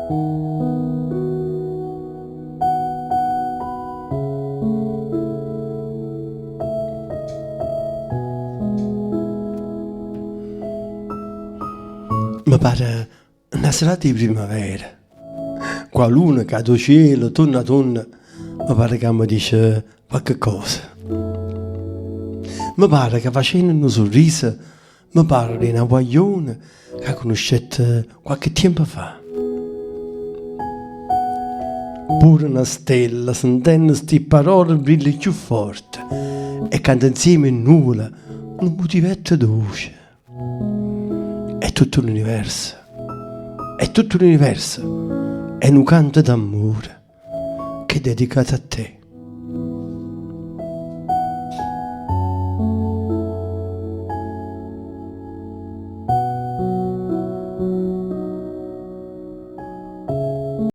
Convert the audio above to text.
Mi pare una serata di primavera. Qua luna cade al cielo, torna, mi pare che mi dice qualche cosa. Mi pare che facendo un sorriso, mi parla di una guaglione che conoscete qualche tempo fa. Pure una stella, sentendo queste parole, brilla più forte e canta insieme in nuvola un motivetto dolce. È tutto l'universo, è un canto d'amore che è dedicato a te.